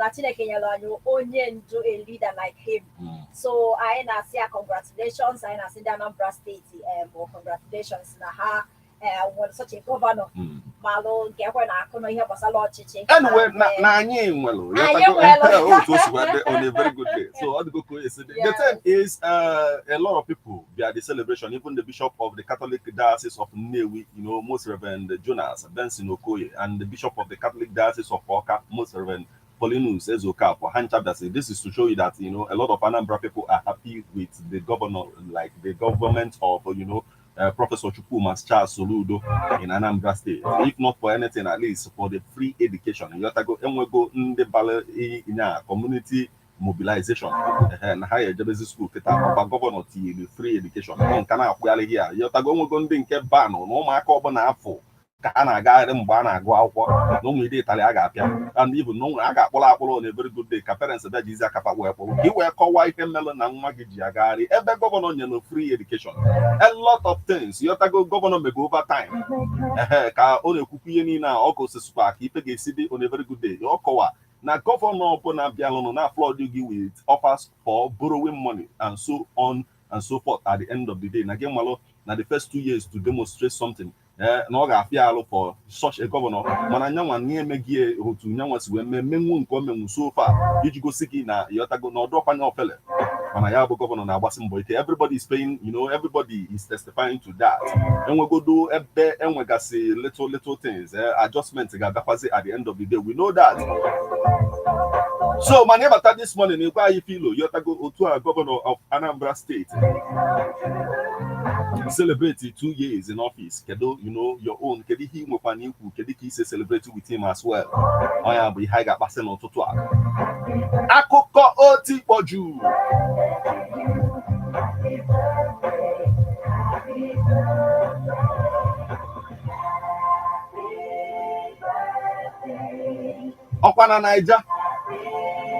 a leader like him. So I say congratulations, I say the Anambra State, congratulations na ha when such a governor. Malo get when I come here was a lot chichi. Anyway, on a very good day. So all the go the thing is a lot of people via the celebration, even the Bishop of the Catholic Diocese of Nnewi, Most Reverend Jonas Benson Okoye, and the Bishop of the Catholic Diocese of Awka, Most Reverend Paulinus Ezoka for hand chapter. This is to show you that a lot of Anambra people are happy with the governor, like the government of Professor Chukwumas Charles Soludo in Anambra State. If not for anything, at least for the free education. You have to go and we go in the community mobilization and higher education school. Governor the free education. Can I here? You have to go and get ban no mark ka a na-aga mgbe a na-agụ akwụkwọ na ụmụ ide Itali a ga-apịa and even no a ga-akpọrọ akpọrọ on a very good day ka parents bịa jizi akapa wee kpọrọ ka i wee kọwaa ihe mmelụ na nwa gị ji agagharị ebe gọvanọ nyere free education a lot of things yotago gọvanọ mego over time ka ọ na-ekwukwu ihe niile a ọ gosisikwa ka ife ga-esi dị on a very good day ọ kọwa na gọvanọ ọbụla bịalụnụ na flood gị with offers for borrowing money and so on and so forth at the end of the day na gị malụ na the first 2 years to demonstrate something na ọ ga-afịa alụ for such a governor mana nyanwa na-emeghị otu nyanwa si wee menwu nke o menwu so far iji gosi gị na yotago na ọdọkwanye ofele mana ya bụ gọvanọ na-agbasi mbọ ike everybody is paying everybody is testifying to that enwegodo ebe enwegasị little things adjustment ga-abịakwazi at the end of the day we know that. So mana ịbata this morning ịkwa anyị filo yotago otu a governor of Anambra State celebrate 2 years in office. Kedu, your own. Kedu he nwekwana kedu ka ise celebrate with him as well. Oya bụ ihe anyị ga-akpasị n'ụtụtụ a. Akụkọ otikpọju. Ọkwa na Naija.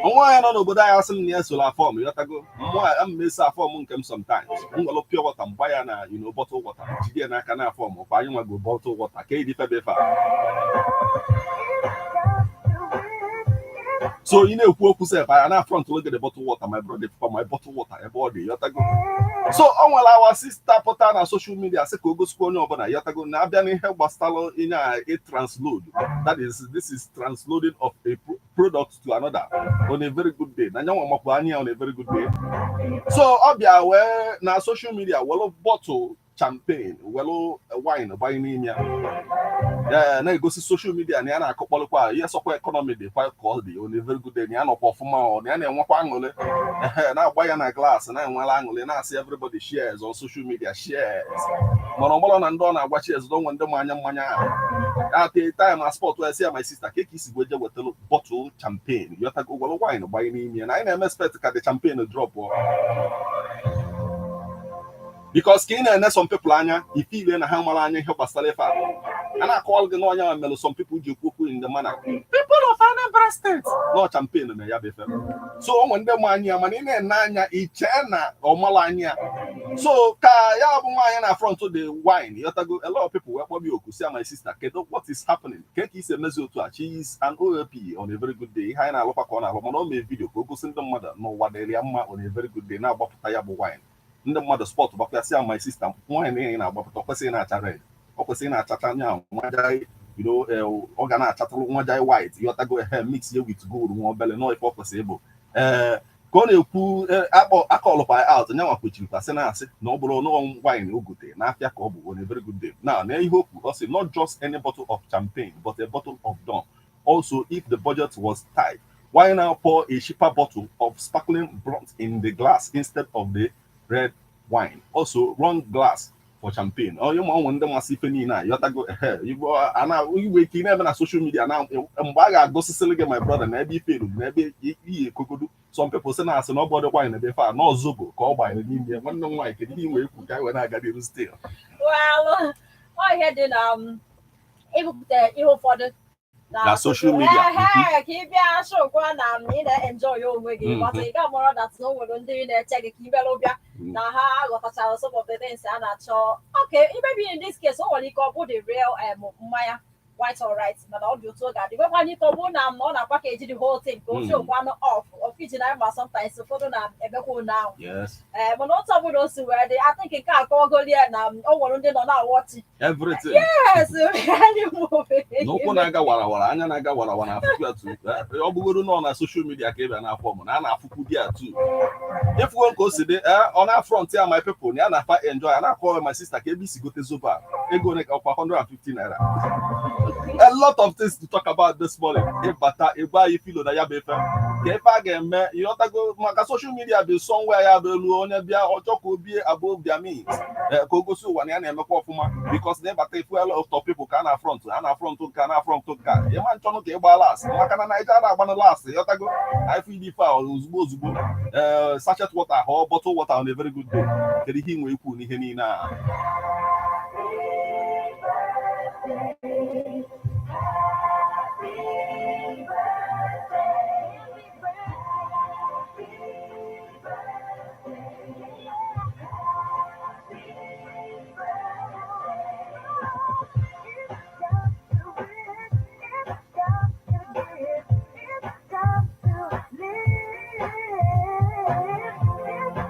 Nwa ya nọ n'obodo anyị asị m na ya sola fọm yotago mmụọ mmesa fọm nke m sometimes ngolo pure water mgba ya na bottle water jide n'aka na fọm ọkwa anyị nwa go bottle water ka edi febe fa so you na-ekwu okwu sef I na front look at the bottle water my brother for my bottle water ebe ọ dị yotago so ọ nwere our sister pụta na social media sị ka o gosikwa onye ọbụla yotago na abịa n'ihe gbasara inye a transload this is transloading of a product to another on a very good day na nyanwa makwa anya on a very good day so ọ bịa wee na social media welo bottle champagne welo wine gbanye n'ime ya na-egosi social media na ya na-akọkpọlụkwa ihe sọkwa economy dị kwa ka ọ dị on a very good day na ya nọkwa ọfụma na ya na-enwekwa aṅụrị na-agba ya na glass na-enwela aṅụrị na-asị everybody shares on social media shares mana ọgbọrọ na ndị ọ na-agba shares donwe ndị mmanya at a time as sport where I say my sister keke isi gweje wetelu bottle champagne yotago welo wine gbanye n'ime na anyị na-expect ka the champagne drop because ka ị na-ene some people anya ifile na ha mara anya ihe gbasara ife a na-akọwalụ gị n'ọnya melụ some people ji okwu in the manner people of Anambra State no champagne na ya befe so onwe ndị ma anya mana ị na-ene anya iche na ọmala anya so ka ya bụ nwaanyị na front the wine yotago a lot of people wee kpọọ m oku si my sister kedu what is happening ka isi emezi otu a she is an OAP on a very good day ihe anyị na-alụkwa ka ọ na-alụ mana o mee vidio ka o gosi ndị mmadụ n'ụwa dịrị ya mma on a very good day na-agbapụta ya bụ wine ndị mmadụ spọt gbakwasị my sister nwaanyị na na-agbapụta kwesịrị na-acha red ọ kwesịrị na-achacha anya nwajai ọ ga na-achatụrụ nwajai white yotago mix ya with gold nwa obele nọ ife ọ kwesịrị bụ ka ọ na-ekwu akọlụkwa out nyanwa kwechiri kwasị na-asị na ọ bụrụ na wine o gote n'afịa ka ọ bụ on a very good day na ihe okwu ọ sị not just any bottle of champagne but a bottle of Don. Also if the budget was tight why now pour a cheaper bottle of sparkling blunt in the glass instead of the red wine. Also, wrong glass for champagne. Oh, you want them to see penny now. You have to go ahead. You go and we waking up on social media now. I go to celebrate my brother. Maybe fail. Maybe he could do. Some people say now, so nobody wine. They far no zobo. Call by the India. One no wine. Can you wait? When I got it still. Well, I had in even for the na social media ka ị bịa showkwa na ị na-enjoy onwe gị but ị ga mara that no nwere ndị na-eche gị ka ị bịara ụbịa na ha ghọtachara some of the things a na-achọ okay maybe in this case o nwere ike ọ bụ the real mmanya quite all right. But all you told that when you come on, I'm not a package the whole thing. Go show one off of it sometimes. So for now. Yes. But not some of those where they I think it can't go there now. Oh, one day not watching everything. Yes, any movie. No one naga wara anya naga wara na afuku atu. Obugoro no na social media ka ebe na form na afuku dia too. If one go see the on our frontier my people, na na enjoy and I call my sister KBC go to Zoba. They go like up 150 naira. A lot of things to talk about this morning. If bata, if buy if you that ya be fam. If I get me, you know that go my social media be somewhere ya be lu onya bia ochoko be above their means. Go so one ya na emekwa ofuma because they bata if a lot of people can affront to ka. You man chono ke gba last. Maka na Naija da gba last. You that go I feel the file ozugbo sachet water or bottle water on a very good day. Kedi hi nwe ikwu n'ihe niile a.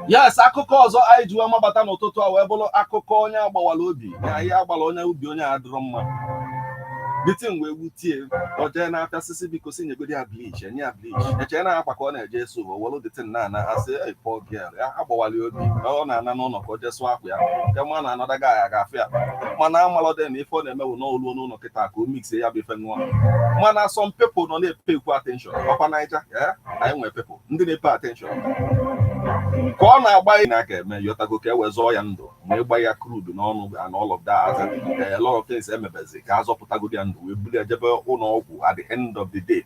Yes, akụkọ ọzọ anyị ji mabata n'ụtụtụ a wee bụrụ akụkọ onye agbawala obi na ihe agbala onye ubi onye adịrọ mma bitin wee wutie oje na-apịa sisi biko si nyegodi ya bleach enye ya bleach eche na akwa ka ọ na-eje so welu ditin na asị poor girl ya agbawala obi ọ na-ana n'ụlọ ka o je sụọ akwa ya nke ma na anọda ga ya ga-afụ ya mana amalọde na ife ọ na-emewu n'olu n'ụlọ kịta ka o mix ya bụ ife nwa mana some people nọ na-epe ekwu attention ọkwa Naija anyị nwere people ndị na-epe attention ka ọ na-agba na aka eme yotago ka e wezụọ ya ndụ ma ịgba ya crude n'ọnụ and all of that a lot of things emebezi ka azọpụtagodi ya ndụ wee buli ejebe ụlọ ọgwụ at the end of the day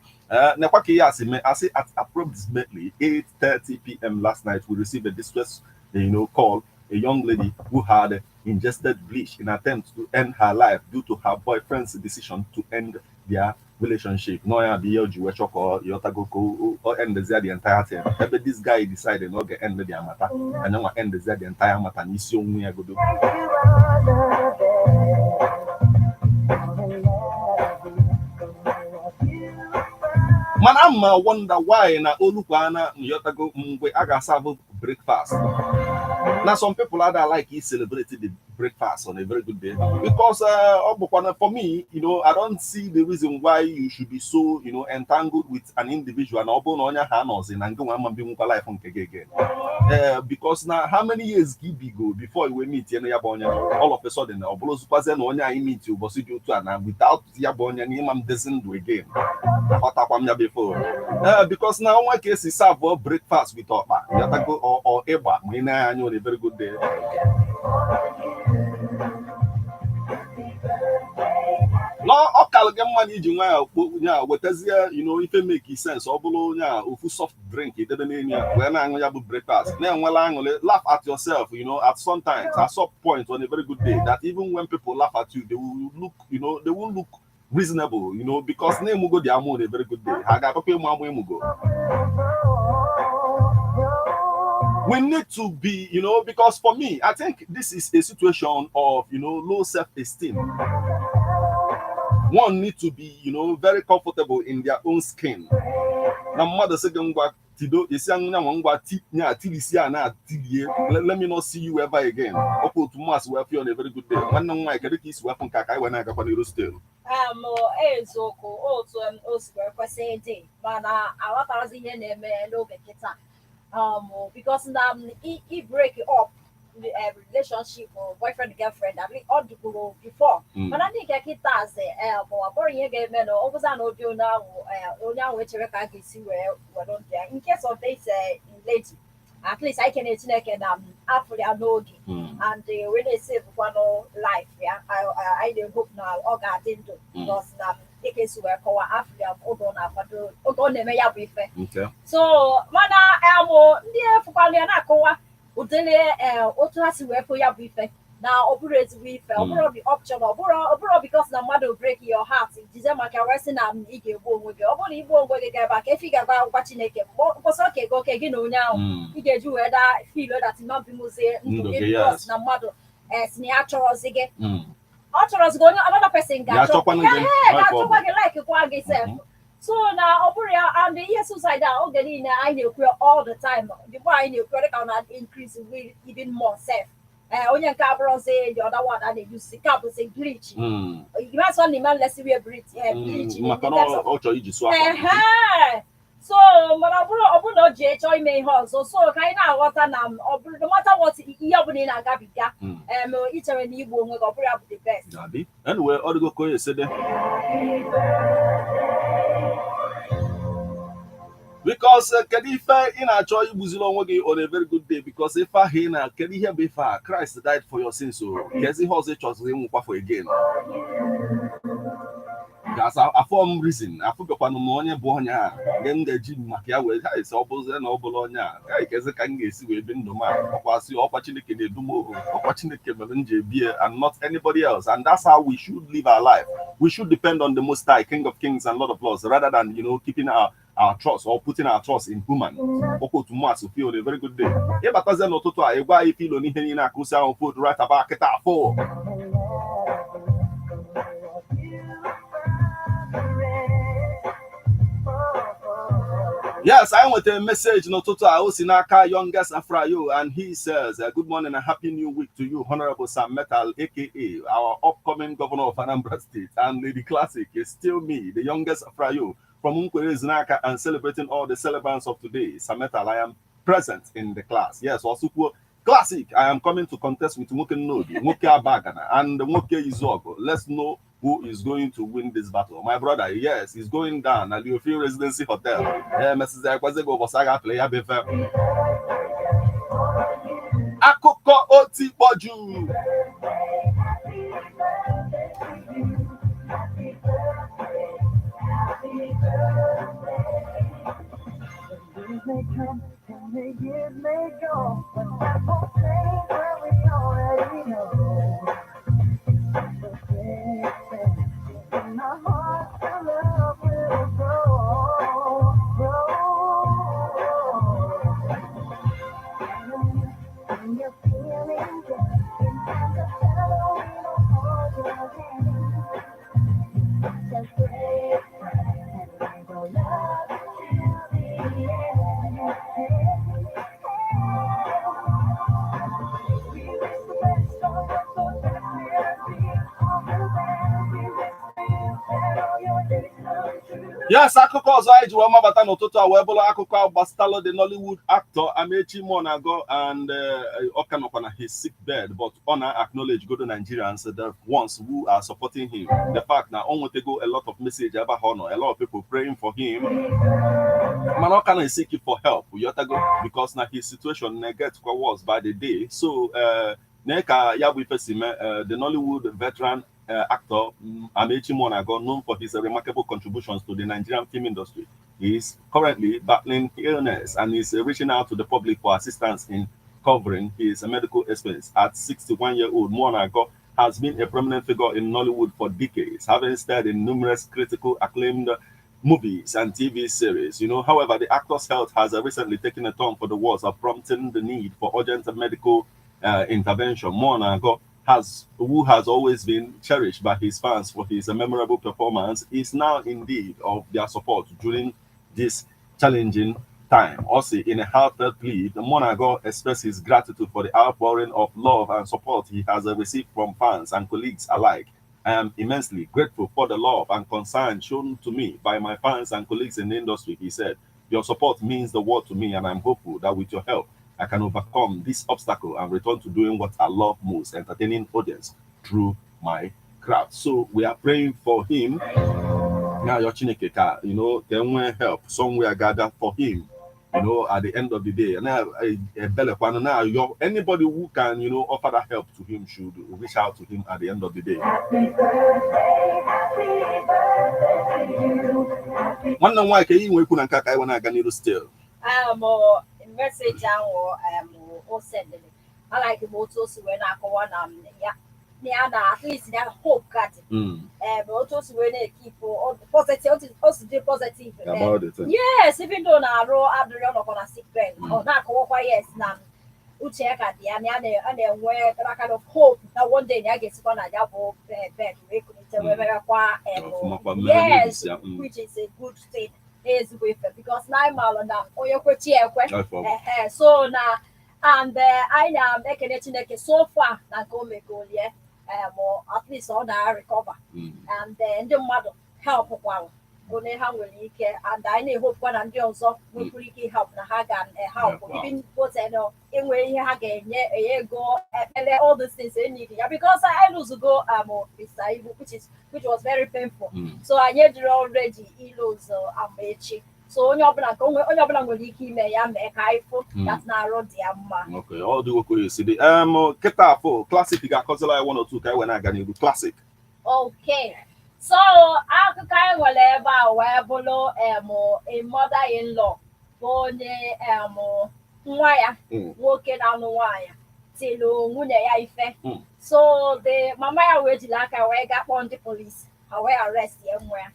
nekwa ka ihe asị at approximately 8:30 p.m. last night we received a distress call a young lady who had ingested bleach in an attempt to end her life due to her boyfriend's decision to end their relationship. No, yeah, be your Jewish or Yotagoko end the entire thing. But this guy decided not to end the matter, and then end the entire matter. And he's young, we are good. Man, I'm wonder why na Olukwana Yotago Mwe aga serve breakfast. Now some people are that like he celebrated the breakfast on a very good day because for me, I don't see the reason why you should be so entangled with an individual because now how many years go before you meet all of a sudden meet you without doesn't do again before because now one case is serve breakfast with or Eba on a very good day. No, okal get money ji nwa wetazie if it make sense ọ bụrụ ofu soft drink idebe n'enya wee na-aṅụ ya bụ breakfast na-enwela aṅụle laugh at yourself at sometimes at some point on a very good day that even when people laugh at you they will look reasonable because na-emugo dị amụ on a very good day ha ga-akpakwa emu amụ emugo. We need to be, because for me, I think this is a situation of, low self-esteem. One need to be, very comfortable in their own skin. Now, mother said, let me not see you ever again. Open to mass welfare on a very good day. One no my is weapon kakai when I got on the still. Also saying, but I was in because now he break it up the relationship or boyfriend girlfriend I mean all the people before but I think I can say boring again man always I know you now only which I can see where don't there in case of this lady at least I can after I know and when they save one life I hope now all God didn't do because now case where our Africa so mana dear for na udele otuasi we for ya bife now operate with the option because na mother break your heart December ka wesi na ige bo nwe ge obolo igbo ngwe ge ba ka figa ba gwa Chineke because okay go ke gi na onya ahụ ige ju we da feel that not be mose na mother sini achoro zige Others going another person got Yeah, like a so now Oporia and the year suicide all getting I know all the time. The why you product on increase will even more safe. Only Cabron say the other one and they use the cable say bleach. You must only man let's see bleach so Manabu J joy may also so kind of water now or no matter what Yabuni and Gabiga each and any will go the best. Anyway, all the go said because Kadifa in a joy Buzilongi on a very good day because if I hear Kadi before Christ died for your sins, so Kezi Hose chose him for again. That's a form reason. I forgot Panomonia Bonia, then the Jim Makia will have his opposite and Obolonia. I guess I can get see within the man. Was the opportunity to do more, opportunity beer and not anybody else. And that's how we should live our life. We should depend on the Most High, King of Kings and Lord of Lords, rather than keeping our trust or putting our trust in human. Oko to Mars feel a very good day. Yeah, but as no toto, I why feel on in a crucial on food right about it for. Yes, I want a message no toto Osinaka youngest Afrayo, and he says, good morning and happy new week to you, Honorable Sam Metal, aka our upcoming governor of Anambra State, and Lady Classic is still me, the youngest Afrayo from Unkwere Zinaka, and celebrating all the celebrants of today. Sam Metal, I am present in the class. Yes, also Classic, I am coming to contest with Nwoke Nnobi, Nwoke Abagana, and Nwoke Izuogo. Let's know who is going to win this battle. My brother, yes, he's going down at the Leofield Residency Hotel. Mrs. Akwazego Bosaga player befer. Akoko Oti Boju. Yes, akụkọ ọzọ anyị ji wee mabata n'ụtụtụ a wee bụrụ akụkọ gbasatalo the Nollywood actor Amechi Muonago and Okanokwana his sick bed, but honor acknowledge good Nigerians the ones who are supporting him. The fact that on to go a lot of message about honor, a lot of people praying for him. Manokana is seeking for help because now his situation gets worse by the day. So Neka Yabu Pesime, the Nollywood veteran actor Amechi Muonago, known for his remarkable contributions to the Nigerian film industry, is currently battling illness and is reaching out to the public for assistance in covering his medical expense. At 61-year-old, Muonago has been a prominent figure in Nollywood for decades, having starred in numerous critical acclaimed movies and TV series. However, the actor's health has recently taken a turn for the worse, prompting the need for urgent medical intervention. Muonago, who has always been cherished by his fans for his memorable performance, is now in need of their support during this challenging time. Also, in a heartfelt plea, Muonago expressed his gratitude for the outpouring of love and support he has received from fans and colleagues alike. I am immensely grateful for the love and concern shown to me by my fans and colleagues in the industry, he said. Your support means the world to me, and I'm hopeful that with your help, I can overcome this obstacle and return to doing what I love most, entertaining audience through my craft. So we are praying for him. Now, your Chineke, can we help somewhere gather for him, at the end of the day. And now, anybody who can, offer that help to him should reach out to him at the end of the day. One on why can you put on Kaka when I can still? Message or send it. I like the motors when I go on at least that hope got it. Motors when they keep positive about it. Yes, even though I roll Adrian on a sick bed or not, yes, now Ucheka and where that kind of hope that one day I get gonna double bed yes, which is a good thing is with it because now now so now and I am making it so far na go me go yeah or at least all that recover and then the mother help one only how will you care and I need hope one and the also will help na hag and help even what I know in where you again yeah go all these things they need because I lose go which was very painful so I need already lose so onye ọbụla nwere ike ime ya mee ka ifo that's na arụ dị ya mma. Okay, all the work you see. Keta afọ classic ga-akọzila one or two ka anyị na-aga n'ihu classic. Okay, so akụkọ anyị nwere ebe a wee bụrụ a mother-in-law bụ onye nwa ya nwoke na-anụ nwaanyị tiri nwunye ya ife so the mama ya wee jiri aka wee gaa kpọọ ndị polisi ha wee arrest ya nwa ya.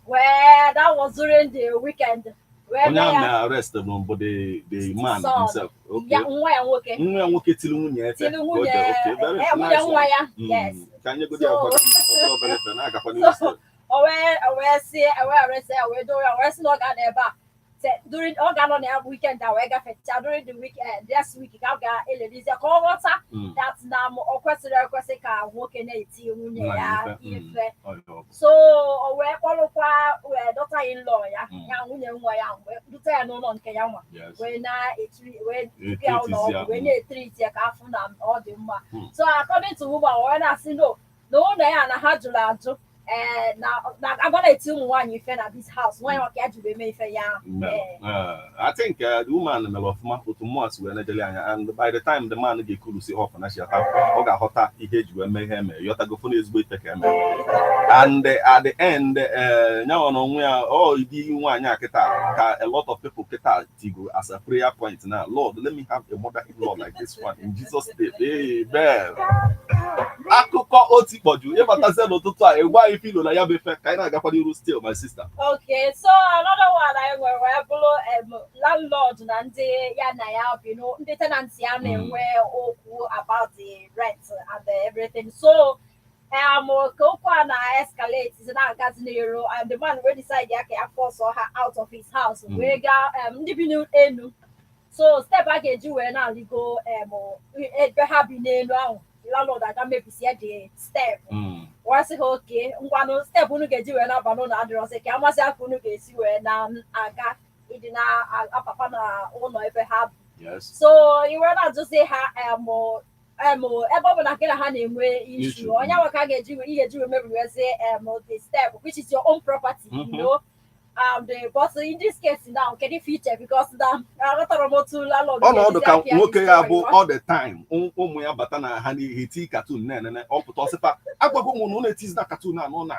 Well, that was during the weekend. Where they arrest them, but the man himself. Okay. Yeah, okay. Yes. Can you go there? During weekend during the weekend this week that's now so daughter-in-law so according to woman when I see no now I'm gonna tell one you at this house. Why not get to be made for I think the woman of Maputumas were and by the time the man get cool see off and she have Oga Hota, he hate you and make him Yotagophone is with the camera. And at the end, now on where all you want a lot of people get Tigo as a prayer point now. Lord, let me have a mother-in-law like this one in Jesus' name. Amen. Akụkọ otikpoju ịbatazie n'ụtụtụ a ịgwa ifilo na ya bụ ife ka anyị na-agakwa n'iru still my sister. Okay, so another one I nwere bụrụ landlord na ndị ya na ya bi no ndị tenants ya na-enwe okwu about the rent and everything. So ka okwu a na escalate is na agazi n'ero and the man wey decide ya ka force her out of his house wee ga ndị bi n'enu. So step a ga-eji wee na ligo ebe ha bi n'elu ahụ landlord aga mebisi the step wasi okay ngwanu step unu ga-eji wee na banu na adịrọ sị ka amasị aka unu ga-esi wee na aga ịdị na apapa na ụlọ ebe ha so iwe na ajụzi ha ebe ọ bụ na nke na ha na-enwe issue onye nwe ka ga-eji wee mebiwezi the step which is your own property you know but in this case now can you feature because the ọnọdụ ka nwoke ya bụ all the time ụmụ ya bata na ha na-eheti cartoon na ọpụta ọsịpa agwago ụmụ na ọ na-etizi na cartoon anọ na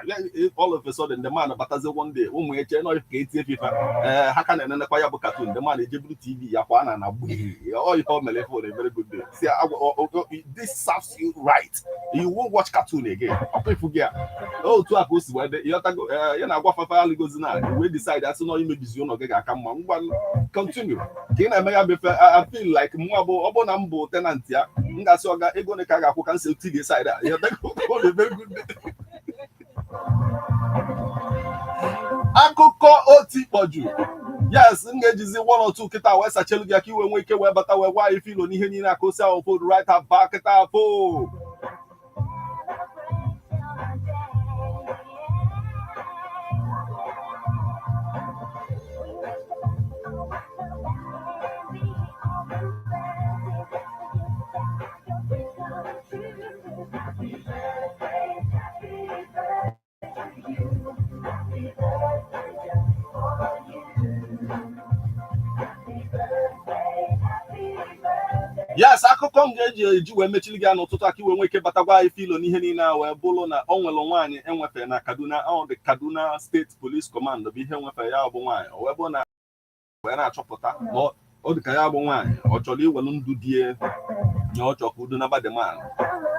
all of a sudden the man batazi one day ụmụ ya chee na ka etie fifa ha ka na-enenekwa ya bụ cartoon the man ejeburu TV ya kwa na gbughị ọ ihe o mere for a very good day see this serves you right you won't watch cartoon again ọkwa ifu gị otu a ka o si wee dị ya na-agwa fafa aligozi na decide as no imebizi ụlọ gị ga-aka mma ngwa continue ka ị na-eme ya befe I feel like mụ ọ bụ na m bụ tenant ya m ga-asị ọga ego ne ka ga-akwụ ka m si oti gị side a very good akụkọ otikpoju yes m ga-ejizi one or two kịta wee sachelu gị aka iwe nwee ike wee bata wee gwa ife ilo n'ihe niile aka osi ahụ fold right back kịta afọ yes akụkọ m ga-eji wee mechiri gị n'ụtụtụ aka iwe nwee ike batagwa ife ilo n'ihe niile a wee bụrụ na o nwere nwaanyị enwefere na Kaduna the Kaduna State Police Command bụ ihe enwefere ya bụ nwaanyị o wee bụrụ na wee na-achọpụta ọ dị ka ya bụ nwaanyị ọ chọrọ iwelu ndụ die No chokudu number the man.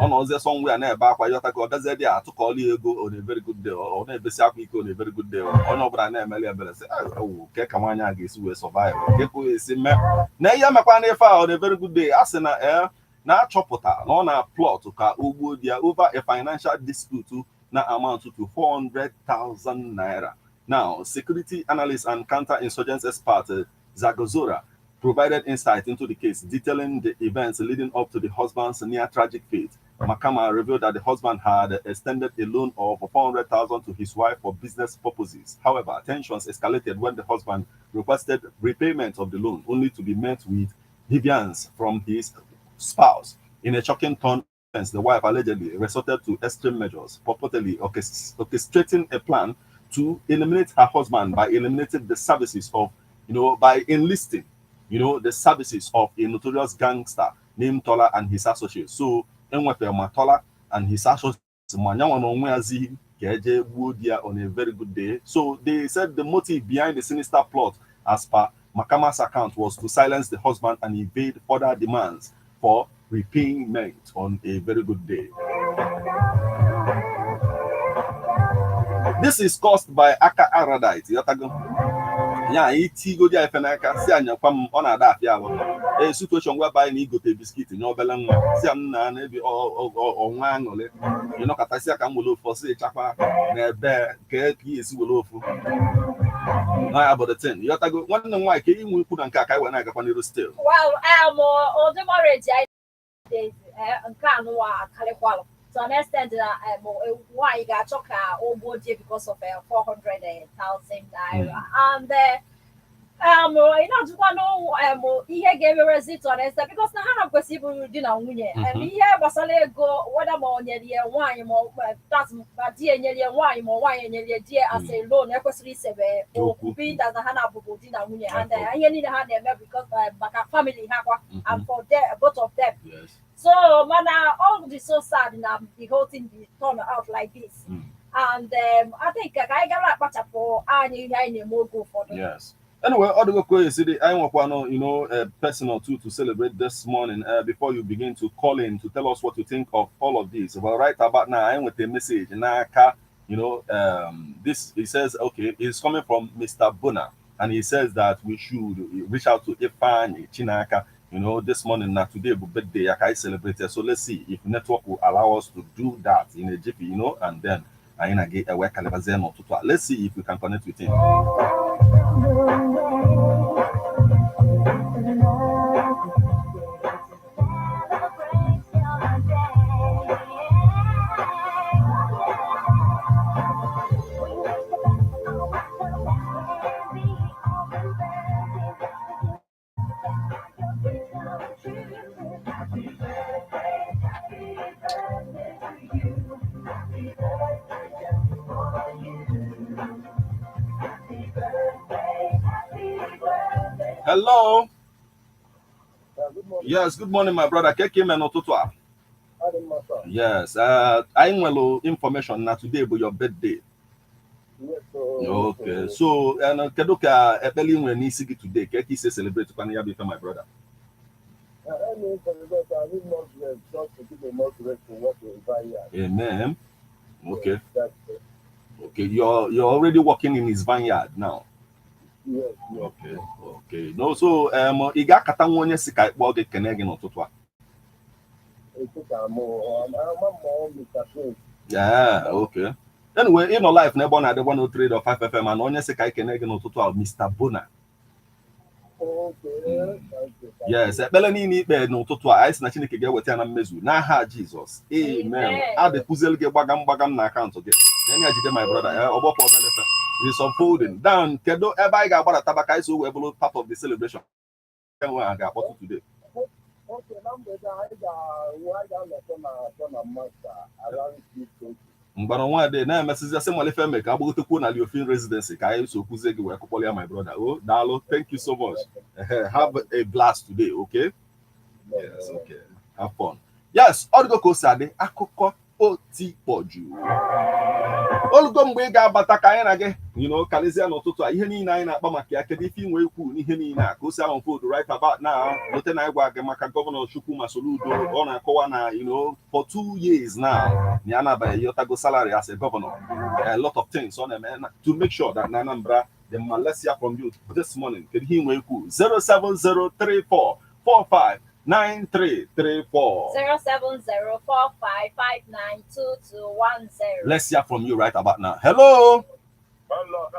On was there somewhere near back where you take or does it to call you go on a very good day or maybe Sapico on a very good day or no brand Amelia Bella say, oh, Kekamania gets we survive. Kepo is in me. Nay, Yamakwane on a very good day. Asena air na chopota on a plot to ka ubu dia over a financial dispute na amount to 400,000 naira. Now, security analyst and counter-insurgents expert Zagozora provided insight into the case, detailing the events leading up to the husband's near tragic fate. Makama revealed that the husband had extended a loan of 400,000 to his wife for business purposes. However, tensions escalated when the husband requested repayment of the loan, only to be met with defiance from his spouse. In a shocking turn, the wife allegedly resorted to extreme measures, purportedly orchestrating a plan to eliminate her husband by eliminating the services of, by enlisting, the services of a notorious gangster named Tola and his associates. So, Tola and his associates on a very good day. So, they said the motive behind the sinister plot, as per Makama's account, was to silence the husband and evade further demands for repayment on a very good day. This is caused by Aka Aradite. Yeah, go there if see and come on a situation whereby you go to biscuit in your belly. See, I'm maybe or one or Katasia can will for say chapa, bear, is will about the 10. You have to go one why can you put on Kaka when I got on still? Well, I'm all the marriage I did and Kanwa Kaliqual. To an extent, why you got choker or body because of 400,000 naira. And ihe ga-emerezi to honest because na ha na kwesị ịbụ di na nwunye ihe gbasara ego whether ma onye lie nwaanyị ma di enyere nwaanyị ma nwaanyị enyere di as a loan ekwesịrị isebe okwu that ha na abụbụ di na nwunye and ihe niile ha na-eme because maka family ha kwa and for both of them. So mana all this so sad na the whole thing be turn out like this and I think ka anyị gara akpachapụ anyị ihe anyị na-eme oge ụfọdụ. Yes. Anyway, I want a personal too to celebrate this morning before you begin to call in to tell us what you think of all of this. Well, right about now, I'm with a message. This he says, okay, it's coming from Mr. Bona, and he says that we should reach out to Ifani Chinaka. This morning, not today, but birthday, I celebrated. So let's see if network will allow us to do that in a jiffy, and then I get a work. Let's see if we can connect with him. Hello. Yes, good morning, my brother. Yes, I want information now today about your birthday. Okay, so Kedoka Ebeli when he today, Keki say celebrate to my brother. Amen. Okay. Okay, you're already working in his vineyard now. Yes. Okay. No, so ị ga-akata nwa onye si ka ịkpọ gị kene gị n'ụtụtụ a. Yeah, okay. Anyway, in life n'ebe ọ na-adị 103.5 FM and onye si ka ikene gị n'ụtụtụ a Mr. Bona. Yes, ekpele niile ikpe n'ụtụtụ a anyị sị na Chineke ga-eweta ya na mmezu n'aha Jizọs. Amen. A dịkụzielu gị gbagam na akaụntụ gị. Then jide my brother, ọgbọpọ obelefe. It's unfolding. Down, kedo ebe anyị ga-agbara tabaka anyị so wee bụrụ part of the celebration. Enwe a ga-akpọtụ today. Mgbara nwa dị na-emesizi asị malife eme ka agbagotekwu na Leofin residency ka anyị so kwuzie gị wee kụkpọrọ ya my brother. Oh, daalụ. Thank you so much. Have a blast today, okay? Yes, okay. Have fun. Yes, ọ dịgo ka o si adị akụkọ Otipoju. olugo mgbe ị ga-abata ka anyị na gị karịsịa n'ụtụtụ a ihe niile anyị na-akpa maka ya kedu ife inwe ikwu n'ihe niile a ka o si ahụ food right about now lote na ịgwa gị maka gọvanọ Chukwuma Soludo ọ na-akọwa na for 2 years now na ya na-abaghị yotago salary as a governor a lot of things ọ na-eme to make sure that na Anambra the Malaysia from you this morning kedu ihe inwe ikwu 07034459334 07045592210. Let's hear from you right about now. Hello. Hello.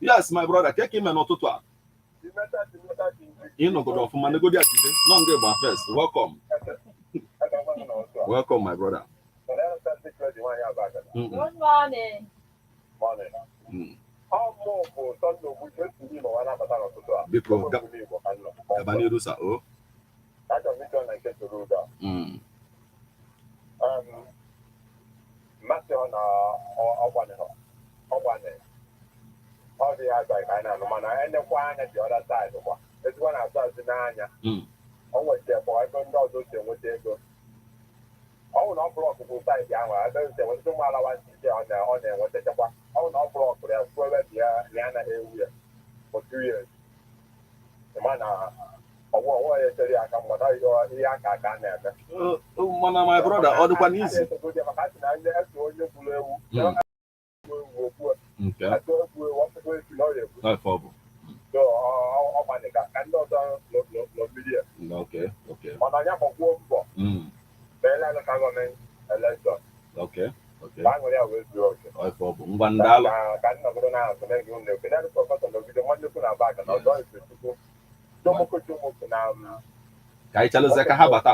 Yes, my brother. Take him and Ototo. You know, go off man. Go there today. Long day, but first, welcome. Welcome, my brother. Good morning. Because Gabani Rusa, oh. All the other kind of man, and the one at the other side. It's one outside the Nanya. Always there for I don't know those what they go. Oh, no block to side young. I don't say when tomorrow I see on there what they want. Oh, no block for their square Liana area for 2 years. The man, my brother, all the one easy. Okay. Okay.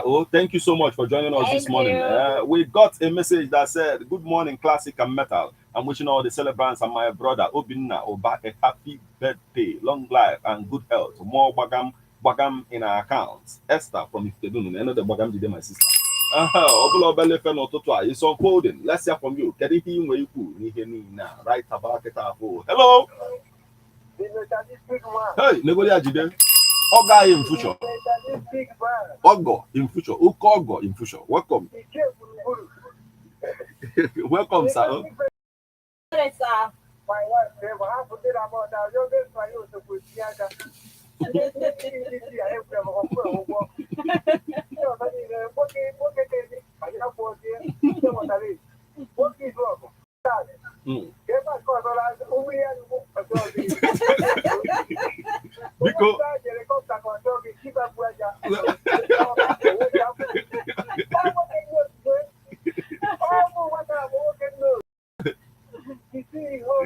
Oh, thank you so much for joining us this morning. We got a message that said, "Good morning, classic and metal. I'm wishing all the celebrants and my brother Obinna Oba a happy birthday, long life and good health. More bagam in our accounts." Esther from Ifedunu. I know the bagam did my sister. It's unfolding. Let's hear from you. Right about it. Hello. Hey, Negolia Jide. Oga in future. Ogo in future. Ukogo in future. Welcome. Welcome, sir. Yes, sir. My wife, I forget about that. You're going to use the Pusiaga.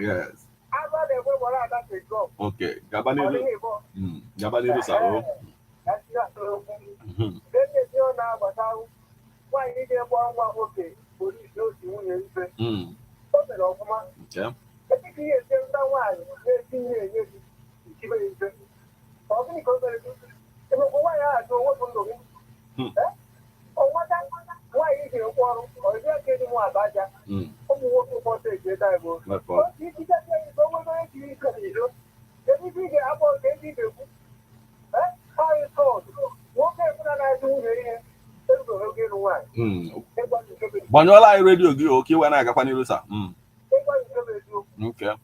Yes. Okay. Gabani Rusa. Banyola radio gi okay when I gakwa niru sir. Okay.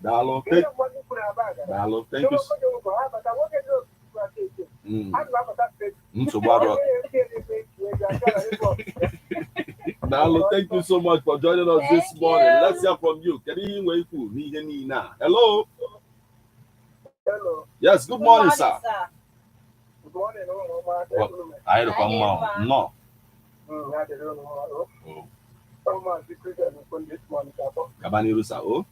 Dalo, thank you. Dalo, thank you so much for joining us this morning. Let's hear from you. Hello. Hello. Yes, good morning, sir. Good morning. I had to come out. No. Gabani Rusa, oh.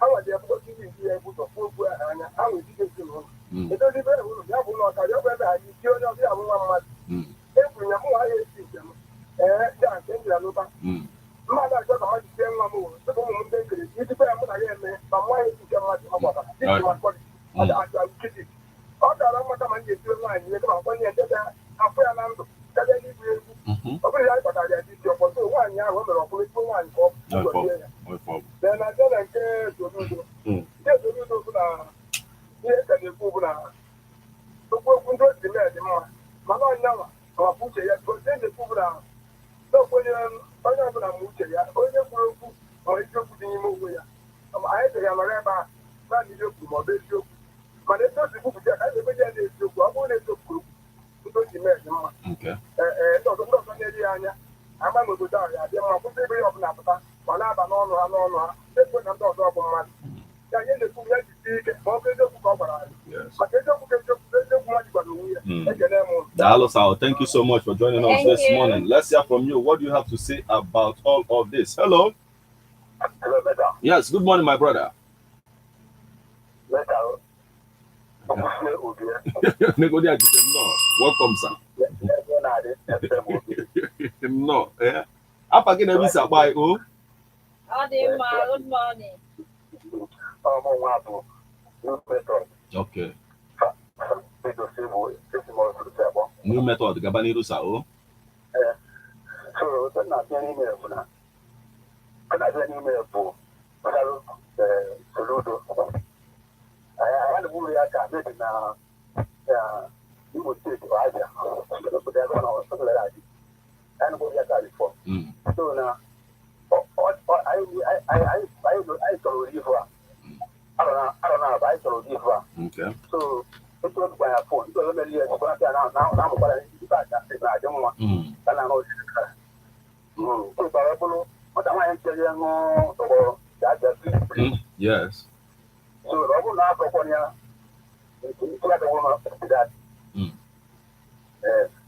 our dear TV here with a full and I will be getting home. It doesn't matter who you have not got your brother, you kill your one month. Every young I see them. John, thank you, Lupa. Mother got a much same one. The woman bakery. You depend on I am, but why is it much about this? I kiss it. All the other man is doing line. You come when you get that. I'm fair land. That I need you. Okay, but I did your for 1 year. One for then I don't care to do. Just to do yes, and you go now. So, we'll go to the man. Mamma, now, or put a yet, but then the food now. So, when you're or if you put in movie, I say I'm a rabbi, not you, or this you. But it's not the book that I never did this. You go on it to group. Okay. I'm going to die. I didn't put every of Napa, but I don't know. That's what I'm talking about. Thank you so much for joining us this morning. Let's hear from you. What do you have to say about all of this? Hello. Hello, brother. Yes, good morning, my brother. Welcome, sir. No, eh? Apa kena bisa buy oh? Good morning. Okay. New method, Gabaniru Sao. So, I'm not getting email for now. Can I send email for Saludo? I had a movie I can't make it now. You would take it right there. But there's one or something like that. And what you got it for. So now, I told you for. I don't know if I told you for. Okay. So, it was by a phone. So, let me hear what I'm now. I'm going to back. I don't want. And I know. So, what am I telling you? Yes. So, I will not go on here. It's like a woman that.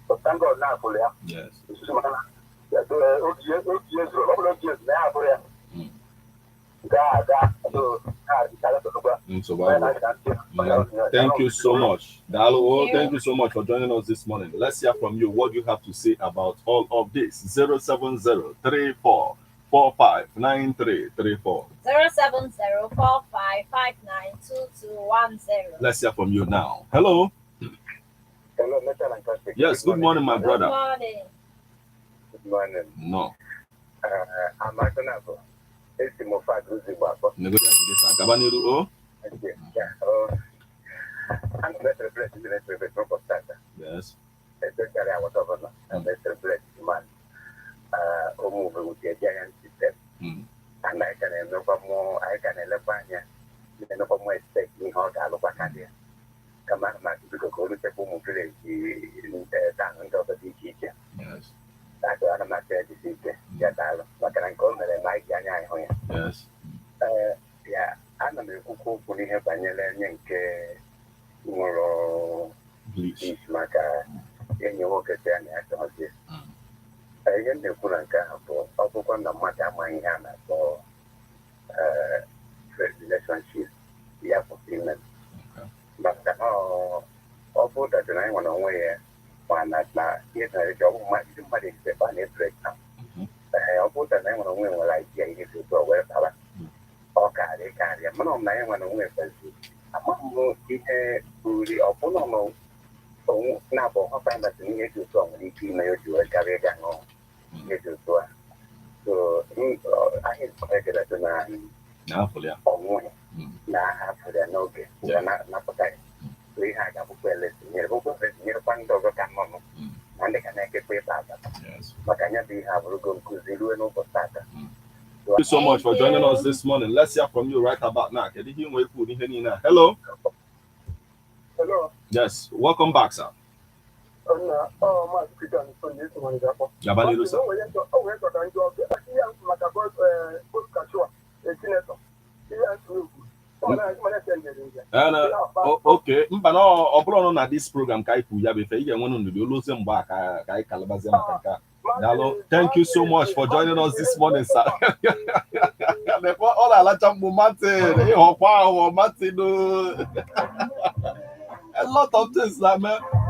So, thank God now for you. Yes. Thank you so much. Dalo, thank you so much for joining us this morning. Let's hear from you what you have to say about all of this. 070-3445-9334. 070-4559-2210. Let's hear from you now. Hello. Hello, Mr. Lancaster. Yes, good morning, my brother. Good morning. Good morning. No. I'm not going to go. It's the most fun to see what. I'm Mr. President, yes. Especially our governor, and Mr. President, man, move with the giant system. And I can no more, I can elevate no more expecting how to look at it. Come on, my people go to the boom of the town of the teacher. Yes. That's what I'm not saying to see. Yes, I can call me like Yana. Yes. Yeah, I'm a little cool for the Banyan more Bleach. like in your work at the atmosphere. I get the Kulanka for Opocon the Mata Mayana for relationship. Yeah, for Finland. But Oppo that I want to wear one that yet I don't much money to buy it break now. Oppo that I want to wear like if you go where power. Okay, they carry a man on my one away. Among the Opono, now for find that you need to song the female to a career gang. So I expected that tonight. Now for you. Now, after the no get, we are not we had a book near one dog come on, and they can make it paper. Yes. But I never have a good Kuzilu and over starter. Thank you so much for joining us this morning. Let's hear from you right about now. Hello. Hello. Yes. Welcome back, sir. My Peter on this one is up. Gabaniru, sir. Okay. But no, na this program kai pu ya be fe ya nwonu ndu lo se mba ka kai kalabazia maka. Dalo, thank you so much for joining us this morning, sir. all I like Martin, wow, Martin. A lot of things like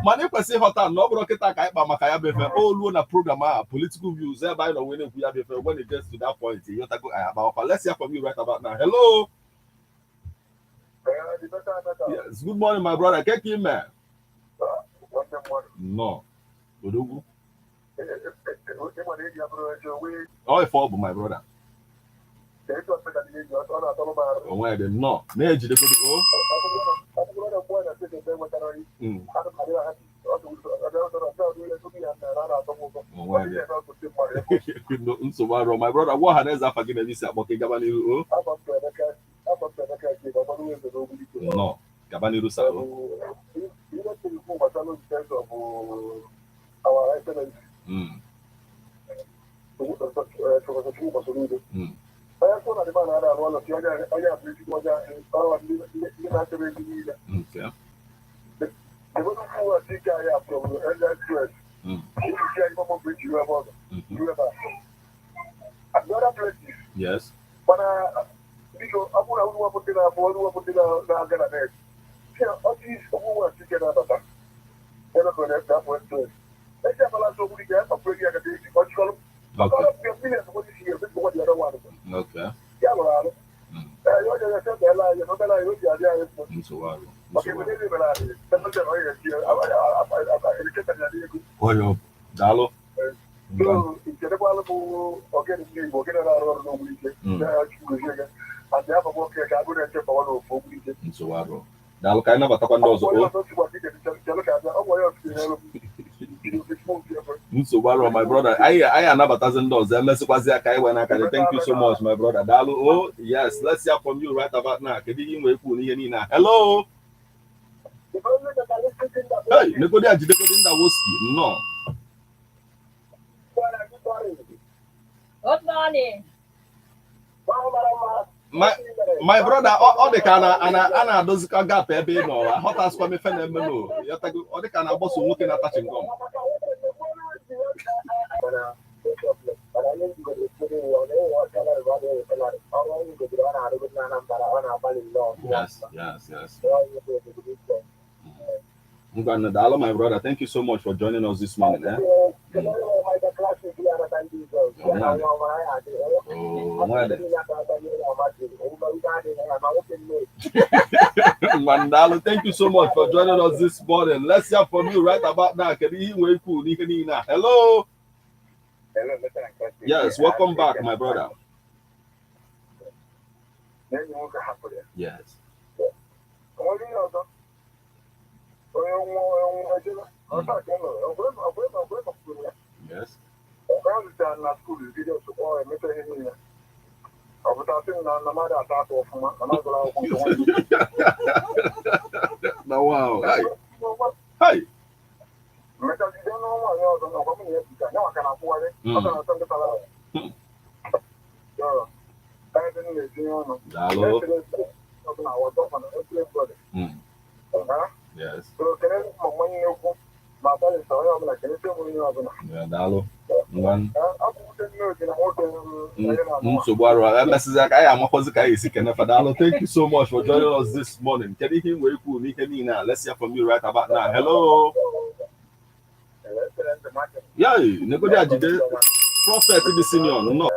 money per se hot and no broken attack by Makaya Befer, all one program, political views, thereby the winning we have when it gets to that point. You have to go about. Let's hear from you right about now. Hello. Yes, good morning, my brother. Get him, man. No. Oh, fall, my brother. Oh, why then? No. Neji de oh. So my brother, what has that forgiven this about Gabani? No, Gabani Rusa. Our excellence. Yes. Dalo. Dalo kaina batakwanda ozo. So my brother, I anabata zendozo. Mesikwazi akai wena kale. Thank you so much, my brother. Dalo. Oh yes, let's hear from you right about now. Kedi inwe ku ni ni na. Hello. Hey, nekodi ajidekodi nda woski. No. Good morning. My brother, all the kind ana does gap ebe no. Hot as kwa me fene meno. Yotago all the kind of boss looking at touching gum. Yes. Dalo, my brother, thank you so much for joining us this morning. Mandalo, thank you so much for joining us this morning. Let's hear from you right about now. Hello. Yes, welcome back, my brother. Yes. Yes. Wow. Hi. Yes. Dalo. Thank you so much for joining us this morning. Let's hear from you right about now. Hello. Yeah, Prophet the senior. No.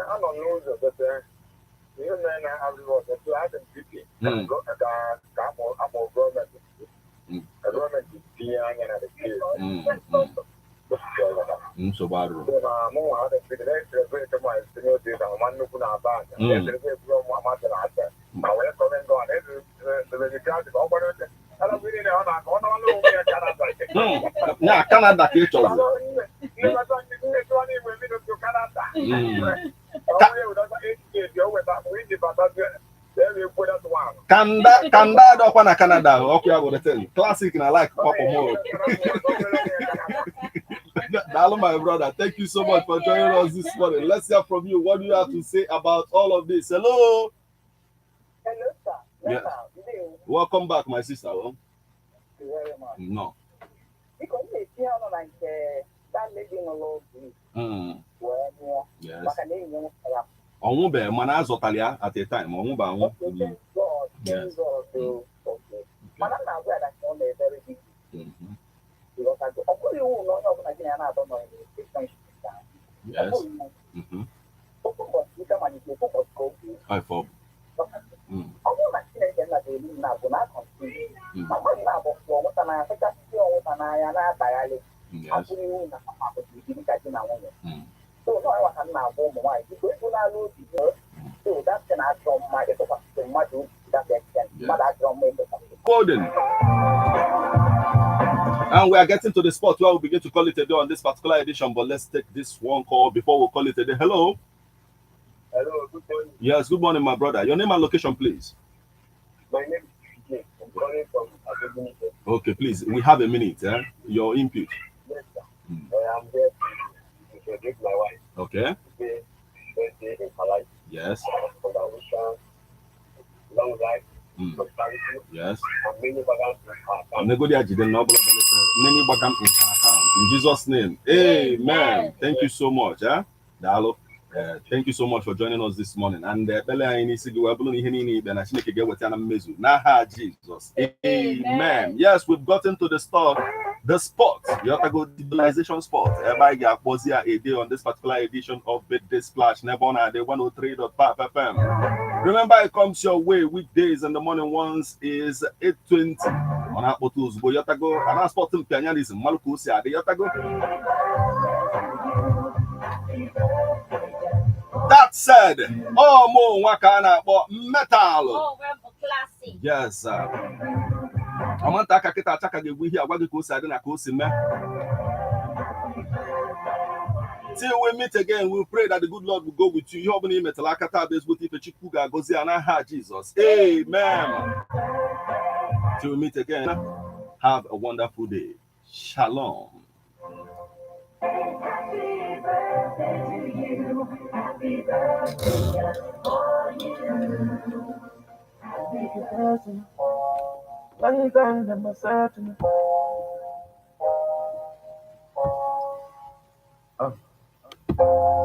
Canada Canada up on Canada. Okay, I will tell you. Classic and I like Papa more. Dalo, my brother, thank you so much for joining us this morning. Let's hear from you. What do you have to say about all of this? Hello. Hello, sir. Yes. Welcome back, my sister. No. Because they feel like that living alone. Yes. Onwube, Manazo Talia at the time. Onwuba, Thank God. Thank God. So, okay. But I'm not aware that one is very big. Because I go, you know, I don't know if it's yes. I thought. Yes. So no, I was not home. Why? Because you know, so that's an act from my much that extent. But I don't make the Golden. And we are getting to the spot where we begin to call it a day on this particular edition. But let's take this one call before we call it a day. Hello. Hello. Good morning. Yes. Good morning, my brother. Your name and location, please. My name is Jake. I'm calling from Abuja. Okay, please. We have a minute. Your input. Yes, sir. I'm there to introduce my wife. Okay. Today, birthday in her life. Yes. Congratulations. Long life. Prosperity. Yes. And many bagams in her account. Many bagams in her account. In Jesus' name. Amen. Thank you so much. Dalo. Thank you so much for joining us this morning. And Jesus. Amen. Yes, we've gotten to the spot. The spot. You have to go digitalization spot. Everybody a day on this particular edition of Birthday Splash. Nebona the 103.5 FM. Remember, it comes your way weekdays in the morning. Once is 8:20 on Apple Tools. But you have to go. And I spot him pianism. Maluku say you have to go. That said, oh mo wakana but metal. Oh, we're classic. Yes, sir. I want to attack we here. What go side na ko me. Till we meet again, we pray that the good Lord will go with you. You have any metal akata base with if chikuga gozi ana Jesus. Amen. Till we meet again, have a wonderful day. Shalom. Happy birthday to you. Happy birthday for you. Happy birthday. Long time I'm certain.